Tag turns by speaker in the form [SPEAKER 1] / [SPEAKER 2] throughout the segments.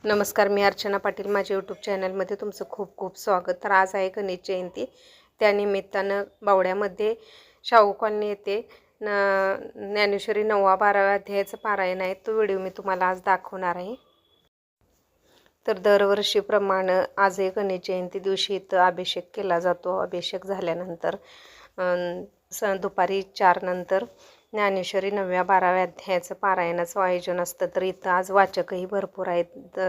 [SPEAKER 1] नमस्कार, मी अर्चना पाटील. माझ्या यूट्यूब चॅनलमध्ये तुमचं खूप खूप स्वागत. तर आज आहे गणेश जयंती. त्यानिमित्तानं बावड्यामध्ये शाहू कॉलनी येथे ज्ञानेश्वरी 9-12 अध्यायाचं पारायण आहे. तो व्हिडिओ मी तुम्हाला आज दाखवणार आहे. तर दरवर्षीप्रमाणे आजही गणेश जयंती दिवशी इथं अभिषेक केला जातो. अभिषेक झाल्यानंतर दुपारी 4 नंतर ज्ञानेश्वरी 9-12 अध्यायाचं पारायणाचं आयोजन असतं. तर इथं आज वाचकही भरपूर आहेत.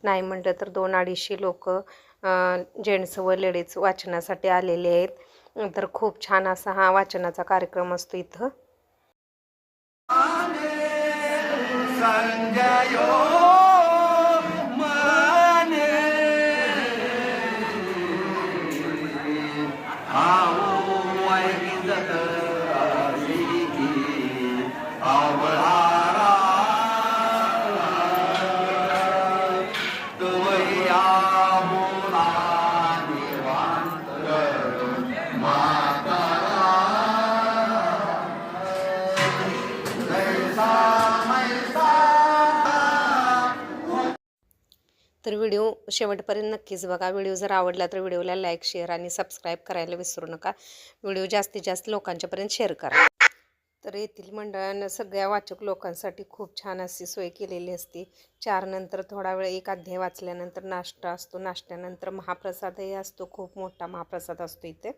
[SPEAKER 1] नाही म्हटलं तर 200-250 लोक जेंट्स व लेडीज वाचनासाठी आलेले आहेत. तर खूप छान असा हा वाचनाचा कार्यक्रम असतो इथं. तर व्हिडिओ शेवटपर्यंत नक्कीच बघा. व्हिडिओ जर आवडला तर व्हिडिओला लाईक, शेअर आणि सबस्क्राईब करायला विसरू नका. व्हिडिओ जास्तीत जास्त लोकांच्यापर्यंत शेअर करा. तर येथील मंडळानं सगळ्या वाचक लोकांसाठी खूप छान अशी सोय केलेली असते. 4 नंतर थोडा वेळ एक अध्याय वाचल्यानंतर नाश्ता असतो. नाश्त्यानंतर महाप्रसादही असतो. खूप मोठा महाप्रसाद असतो इथे.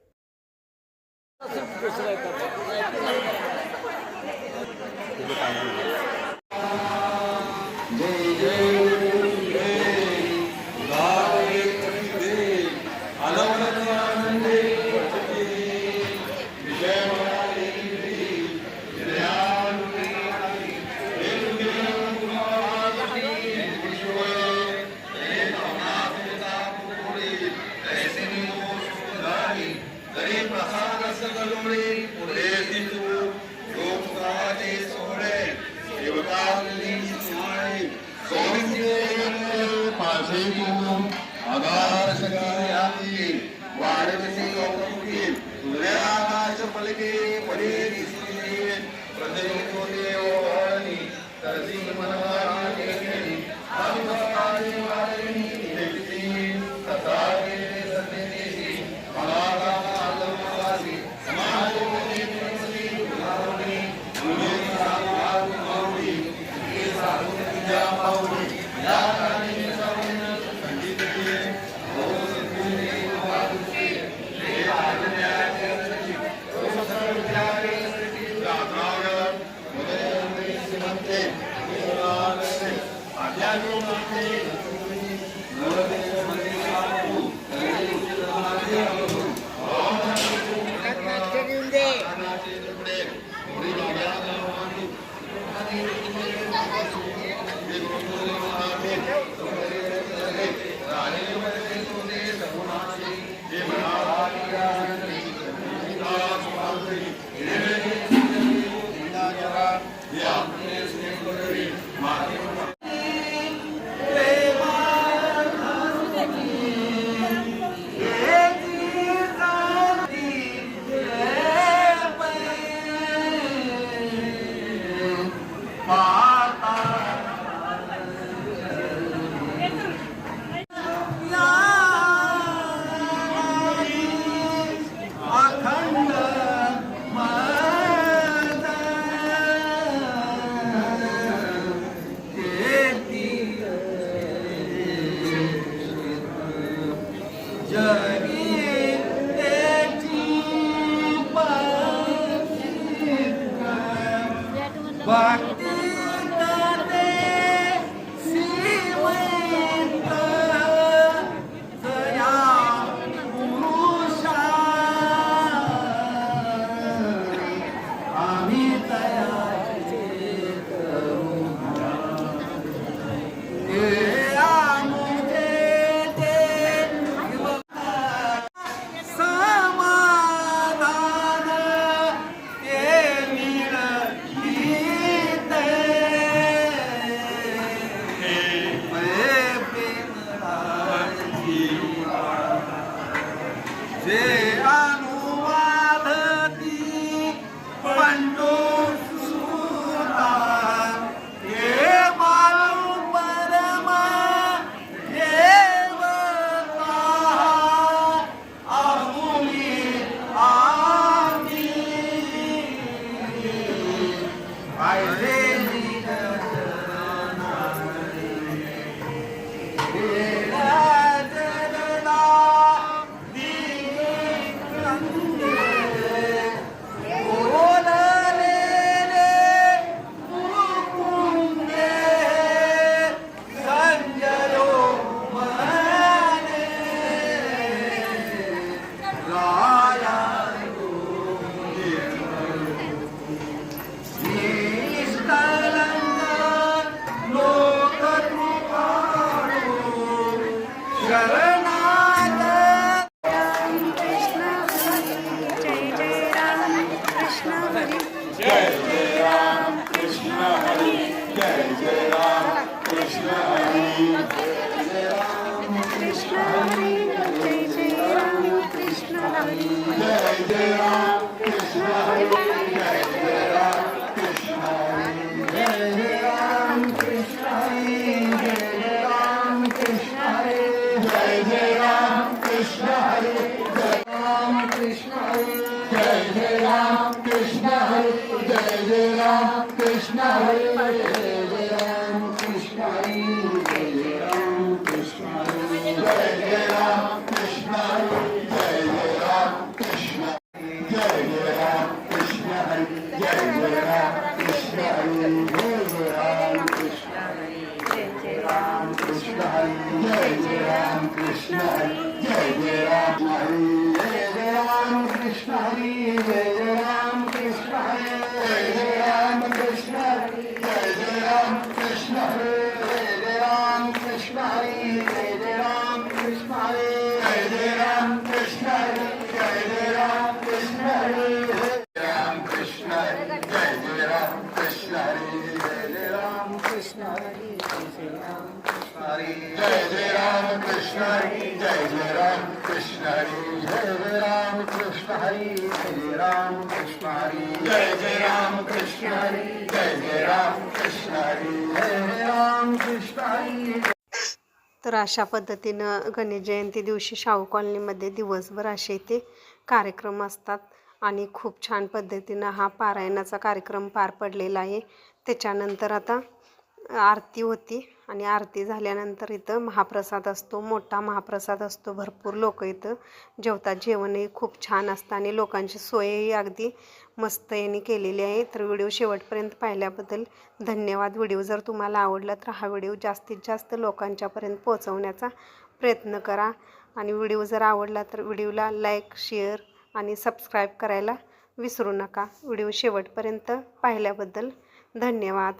[SPEAKER 2] सुता हे बाळू परम
[SPEAKER 1] तर अशा पद्धतीनं गणेश जयंती दिवशी शाहू कॉलनीमध्ये दिवसभर असे ते कार्यक्रम असतात आणि खूप छान पद्धतीनं हा पारायणाचा कार्यक्रम पार पडलेला आहे. त्याच्यानंतर आता आरती होती आणि आरती झाल्यानंतर इथं महाप्रसाद असतो, मोठा महाप्रसाद असतो. भरपूर लोक इथं जेवतात. जेवणही खूप छान असतं आणि लोकांची सोयही अगदी मस्त यांनी केलेली आहे. तर व्हिडिओ शेवटपर्यंत पाहिल्याबद्दल धन्यवाद. व्हिडिओ जर तुम्हाला आवडला तर हा व्हिडिओ जास्तीत जास्त लोकांच्यापर्यंत पोहोचवण्याचा प्रयत्न करा आणि व्हिडिओ जर आवडला तर व्हिडिओला लाईक, शेअर आणि सबस्क्राईब करायला विसरू नका. व्हिडिओ शेवटपर्यंत पाहिल्याबद्दल धन्यवाद.